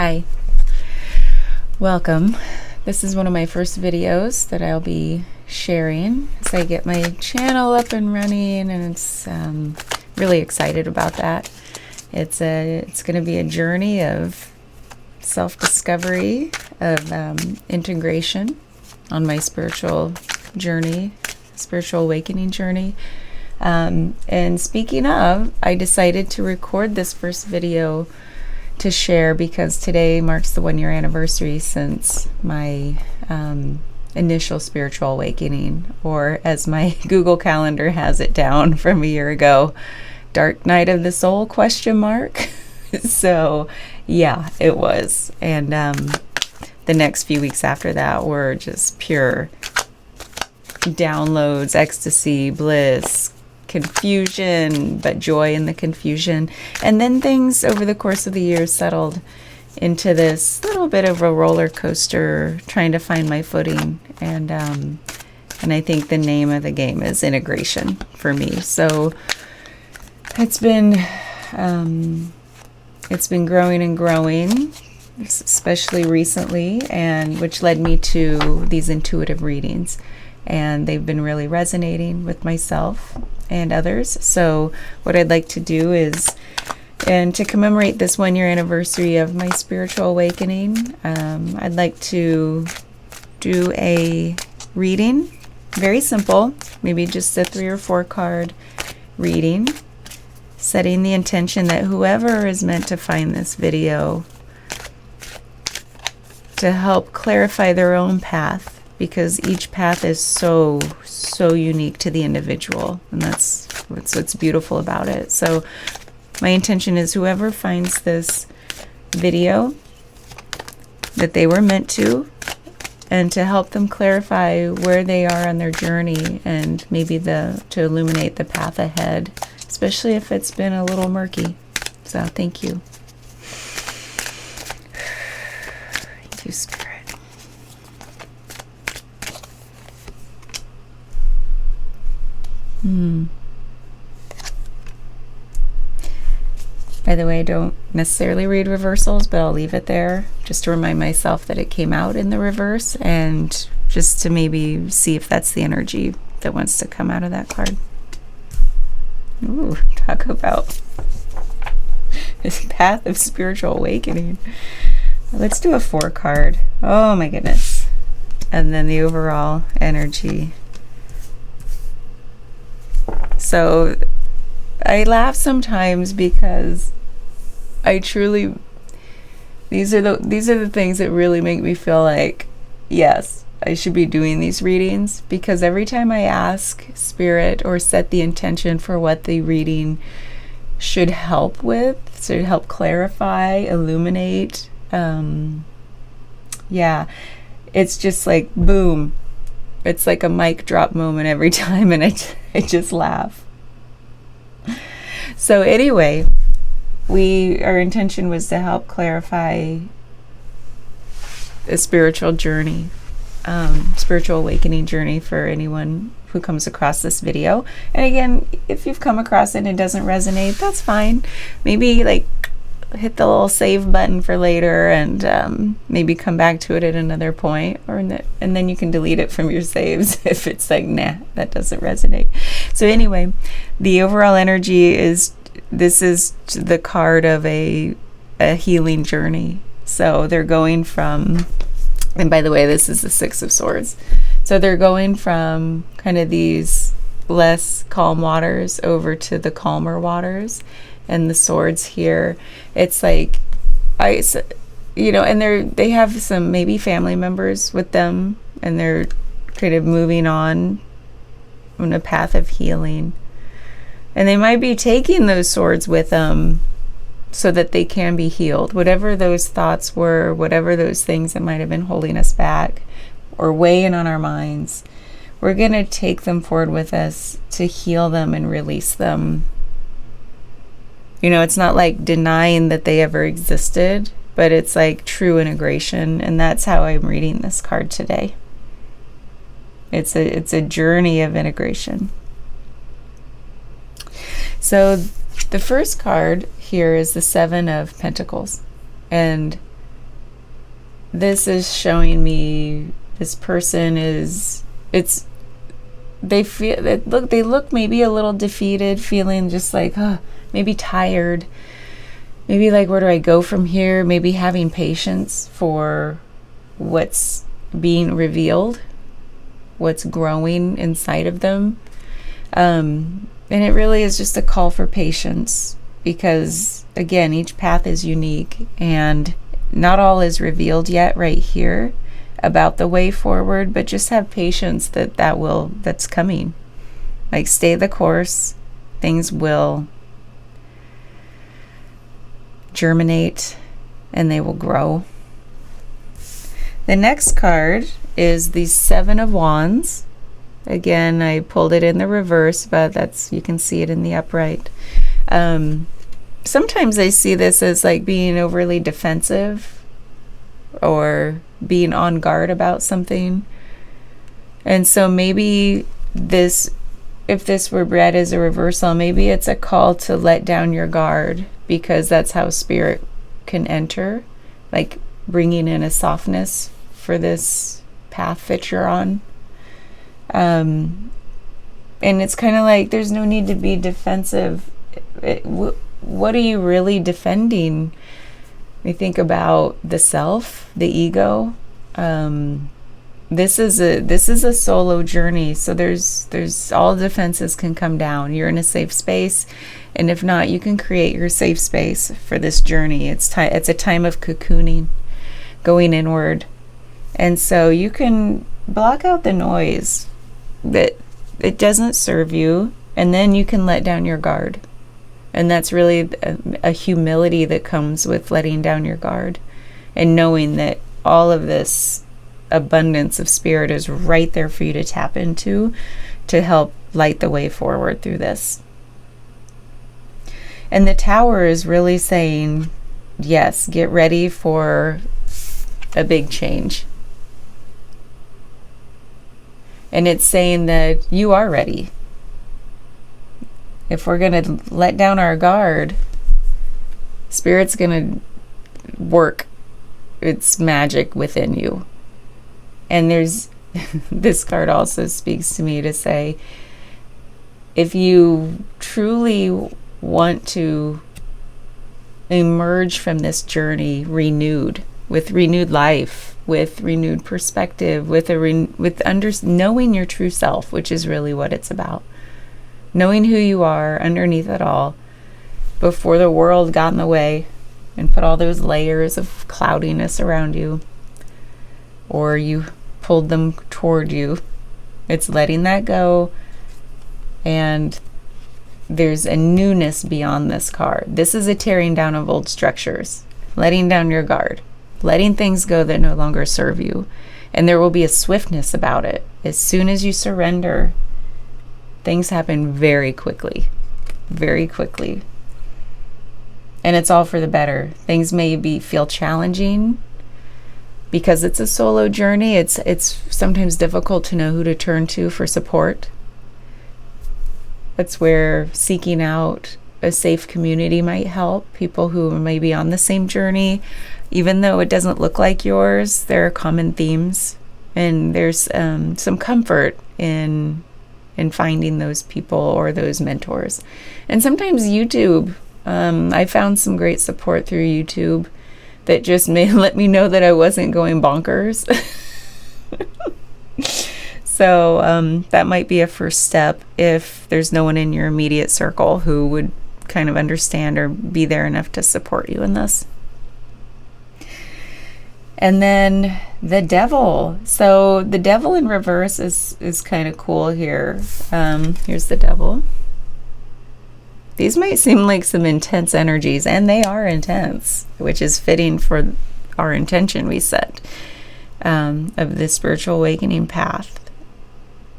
Hi, welcome. This is one of my first videos that I'll be sharing as I get my channel up and running, and it's really excited about that. It's going to be a journey of self-discovery, of integration on my spiritual journey, spiritual awakening journey. And speaking of, I decided to record this first video to share because today marks the 1-year anniversary since my initial spiritual awakening, or as my Google Calendar has it down from a year ago, Dark Night of the Soul ? So yeah, it was. And the next few weeks after that were just pure downloads, ecstasy, bliss, confusion, but joy in the confusion. And then things over the course of the years settled into this little bit of a roller coaster, trying to find my footing. And I think the name of the game is integration for me. So it's been growing and growing, especially recently, and which led me to these intuitive readings. And they've been really resonating with myself and others. So what I'd like to do is, and to commemorate this 1-year anniversary of my spiritual awakening, I'd like to do a reading, very simple, maybe just a 3 or 4 card reading, setting the intention that whoever is meant to find this video to help clarify their own path, because each path is so unique to the individual, and that's what's beautiful about it. So my intention is whoever finds this video, that they were meant to, and to help them clarify where they are on their journey, and maybe to illuminate the path ahead, especially if it's been a little murky. So thank you. Thank you, Spirit. By the way, I don't necessarily read reversals, but I'll leave it there just to remind myself that it came out in the reverse, and just to maybe see if that's the energy that wants to come out of that card. Ooh, talk about this path of spiritual awakening. Let's do a 4 card. Oh my goodness. And then the overall energy. So I laugh sometimes because I truly, these are the things that really make me feel like, yes, I should be doing these readings, because every time I ask Spirit or set the intention for what the reading should help with, should help clarify, illuminate, yeah, it's just like boom. It's like a mic drop moment every time, and I just laugh. So anyway, our intention was to help clarify a spiritual journey, spiritual awakening journey for anyone who comes across this video. And again, if you've come across it and it doesn't resonate, that's fine. Maybe like hit the little save button for later, and maybe come back to it at another point, and then you can delete it from your saves if it's like, nah, that doesn't resonate. So anyway, the overall energy is, this is the card of a healing journey. So they're going from, and by the way, this is the 6 of Swords. So they're going from kind of these less calm waters over to the calmer waters. And the swords here, it's like, and they have some maybe family members with them, and they're kind of moving on a path of healing. And they might be taking those swords with them so that they can be healed. Whatever those thoughts were, whatever those things that might have been holding us back or weighing on our minds, we're going to take them forward with us to heal them and release them. It's not like denying that they ever existed, but it's like true integration. And that's how I'm reading this card today. It's a journey of integration. So the first card here is the 7 of Pentacles. And this is showing me this person is, they look maybe a little defeated, feeling just like, maybe tired, maybe like, where do I go from here? Maybe having patience for what's being revealed, what's growing inside of them. And it really is just a call for patience, because again, each path is unique and not all is revealed yet right here about the way forward, but just have patience that's coming. Like, stay the course. Things will germinate and they will grow. The next card is the Seven of Wands. Again, I pulled it in the reverse, but you can see it in the upright. Sometimes I see this as like being overly defensive or being on guard about something. And so maybe if this were read as a reversal, maybe it's a call to let down your guard, because that's how spirit can enter, like bringing in a softness for this path that you're on. And it's kind of like, there's no need to be defensive. What are you really defending? We think about the self, the ego. This is a solo journey, so there's all defenses can come down. You're in a safe space, and if not, you can create your safe space for this journey. It's a time of cocooning, going inward, and so you can block out the noise that it doesn't serve you, and then you can let down your guard. And that's really a humility that comes with letting down your guard and knowing that all of this abundance of spirit is right there for you to tap into to help light the way forward through this. And the Tower is really saying, yes, get ready for a big change. And it's saying that you are ready. If we're going to let down our guard, Spirit's going to work its magic within you. And there's this card also speaks to me to say, if you truly want to emerge from this journey renewed, with renewed life, with renewed perspective, with knowing your true self, which is really what it's about. Knowing who you are underneath it all, before the world got in the way and put all those layers of cloudiness around you, or you pulled them toward you. It's letting that go, and there's a newness beyond this card. This is a tearing down of old structures, letting down your guard, letting things go that no longer serve you. And there will be a swiftness about it. As soon as you surrender, things happen very quickly, very quickly. And it's all for the better. Things may feel challenging because it's a solo journey. It's sometimes difficult to know who to turn to for support. That's where seeking out a safe community might help. People who may be on the same journey, even though it doesn't look like yours, there are common themes, and there's some comfort in finding those people or those mentors. And sometimes YouTube, I found some great support through YouTube that just may let me know that I wasn't going bonkers. So that might be a first step if there's no one in your immediate circle who would kind of understand or be there enough to support you in this. And then the Devil. So the Devil in reverse is kind of cool here. Here's the Devil. These might seem like some intense energies, and they are intense, which is fitting for our intention we set of the spiritual awakening path.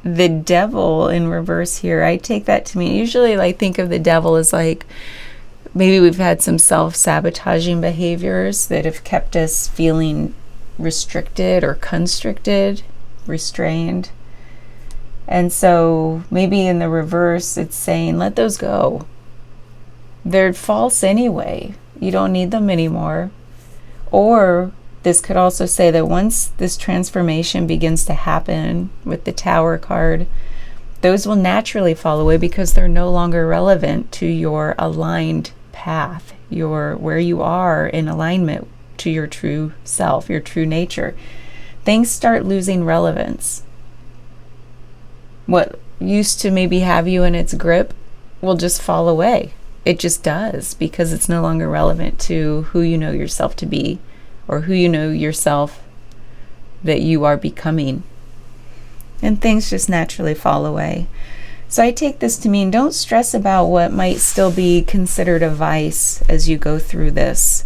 The Devil in reverse here, I take that to mean, usually I think of the Devil as like, maybe we've had some self-sabotaging behaviors that have kept us feeling restricted or constricted, restrained. And so maybe in the reverse, it's saying, let those go. They're false anyway. You don't need them anymore. Or This could also say that once this transformation begins to happen with the Tower card, those will naturally fall away because they're no longer relevant to your aligned path, where you are in alignment to your true self, your true nature. Things start losing relevance. What used to maybe have you in its grip will just fall away. It just does, because it's no longer relevant to who you know yourself to be, or who you know yourself that you are becoming. And things just naturally fall away. So I take this to mean, don't stress about what might still be considered a vice as you go through this,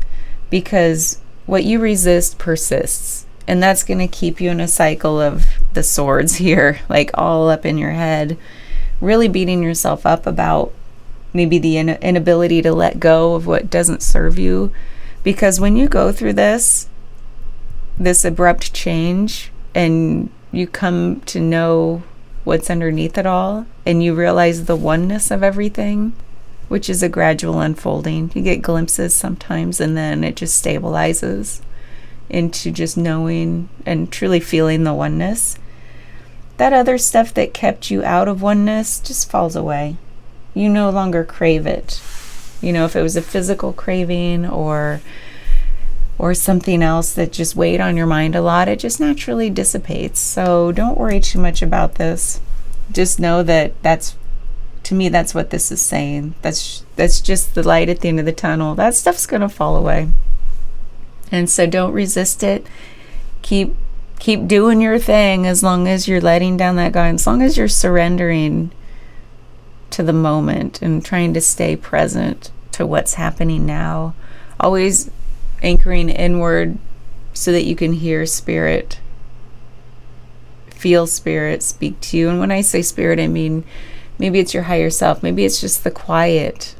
because what you resist persists. And that's going to keep you in a cycle of the swords here, like all up in your head, really beating yourself up about maybe the inability to let go of what doesn't serve you. Because when you go through this abrupt change, and you come to know what's underneath it all, and you realize the oneness of everything, which is a gradual unfolding. You get glimpses sometimes, and then it just stabilizes into just knowing and truly feeling the oneness. That other stuff that kept you out of oneness just falls away. You no longer crave it. If it was a physical craving or something else that just weighed on your mind a lot, it just naturally dissipates. So don't worry too much about this. Just know that that's what this is saying. That's just the light at the end of the tunnel. That stuff's going to fall away. And so don't resist it. Keep doing your thing, as long as you're letting down that guard, as long as you're surrendering to the moment and trying to stay present to what's happening now. Always anchoring inward so that you can hear spirit, feel spirit speak to you. And when I say spirit, I mean maybe it's your higher self, maybe it's just the quiet,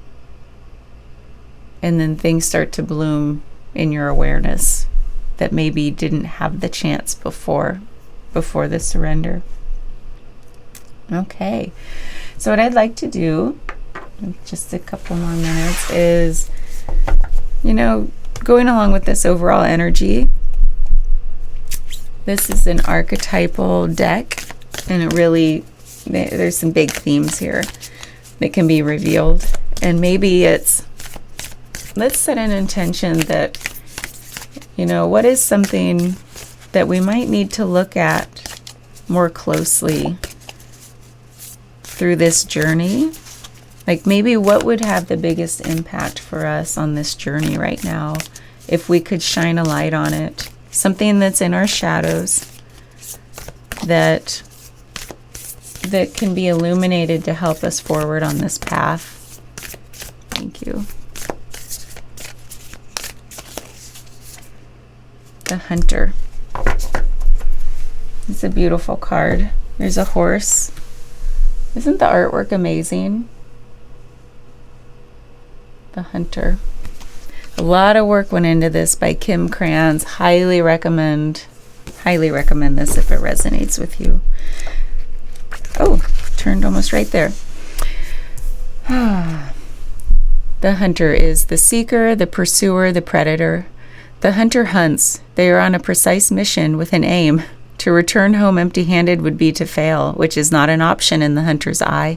and then things start to bloom in your awareness that maybe didn't have the chance before the surrender. Okay, so what I'd like to do in just a couple more minutes is, going along with this overall energy. This is an archetypal deck, and there's some big themes here that can be revealed. And maybe let's set an intention that, what is something that we might need to look at more closely through this journey. Like maybe what would have the biggest impact for us on this journey right now if we could shine a light on it. Something that's in our shadows that can be illuminated to help us forward on this path. Thank you. The Hunter. It's a beautiful card. There's a horse. Isn't the artwork amazing? The Hunter. A lot of work went into this by Kim Krans. Highly recommend this if it resonates with you. Oh, turned almost right there. The Hunter is the seeker, the pursuer, the predator. The hunter hunts. They are on a precise mission with an aim. To return home empty-handed would be to fail, which is not an option in the hunter's eye.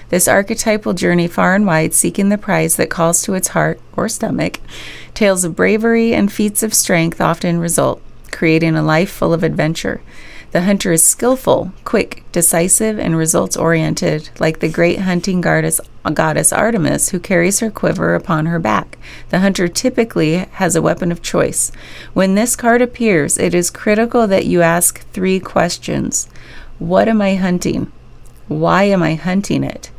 This archetypal journey far and wide, seeking the prize that calls to its heart or stomach. Tales of bravery and feats of strength often result, creating a life full of adventure. The hunter is skillful, quick, decisive, and results-oriented, like the great hunting goddess Artemis, who carries her quiver upon her back. The hunter typically has a weapon of choice. When this card appears, it is critical that you ask 3 questions. What am I hunting? Why am I hunting it?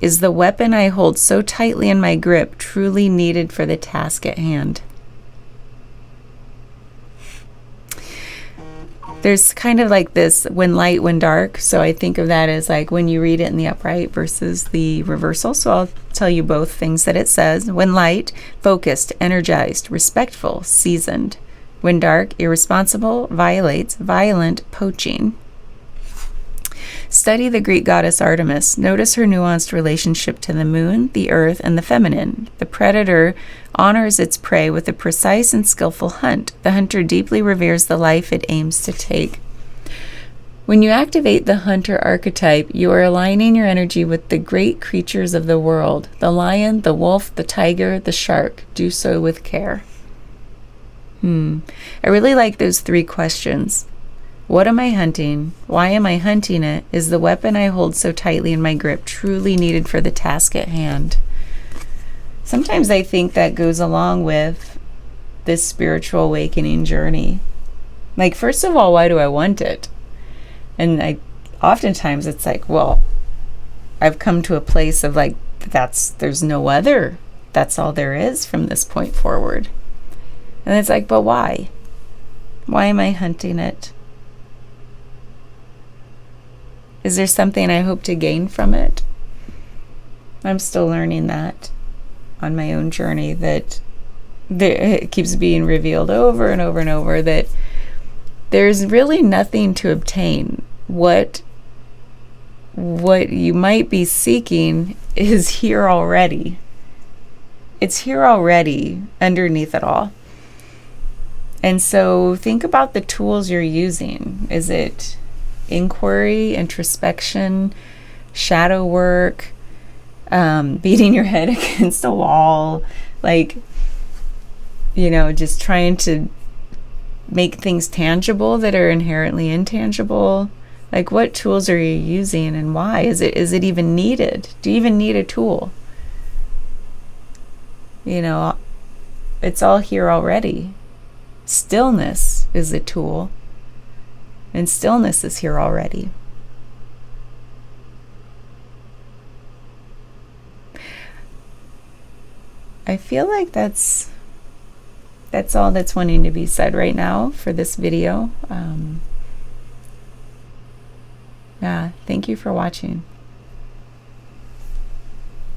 Is the weapon I hold so tightly in my grip truly needed for the task at hand? There's kind of like this when light, when dark. So I think of that as like when you read it in the upright versus the reversal. So I'll tell you both things that it says. When light, focused, energized, respectful, seasoned. When dark, irresponsible, violates, violent, poaching. Study the Greek goddess Artemis. Notice her nuanced relationship to the moon, the earth, and the feminine. The predator honors its prey with a precise and skillful hunt. The hunter deeply reveres the life it aims to take. When you activate the hunter archetype, you are aligning your energy with the great creatures of the world: the lion, the wolf, the tiger, the shark. Do so with care. I really like those 3 questions. What am I hunting? Why am I hunting it? Is the weapon I hold so tightly in my grip truly needed for the task at hand? Sometimes I think that goes along with this spiritual awakening journey. Like, first of all, why do I want it? And oftentimes it's like, well, I've come to a place of like, there's no other. That's all there is from this point forward. And it's like, but why? Why am I hunting it? Is there something I hope to gain from it? I'm still learning that on my own journey, that it keeps being revealed over and over and over that there's really nothing to obtain. What you might be seeking is here already. It's here already underneath it all. And so think about the tools you're using. Is it inquiry, introspection, shadow work, beating your head against a wall, like, just trying to make things tangible that are inherently intangible? Like, what tools are you using and why? Is it even needed? Do you even need a tool? It's all here already. Stillness is a tool, and stillness is here already. I feel like that's all that's wanting to be said right now for this video. Thank you for watching.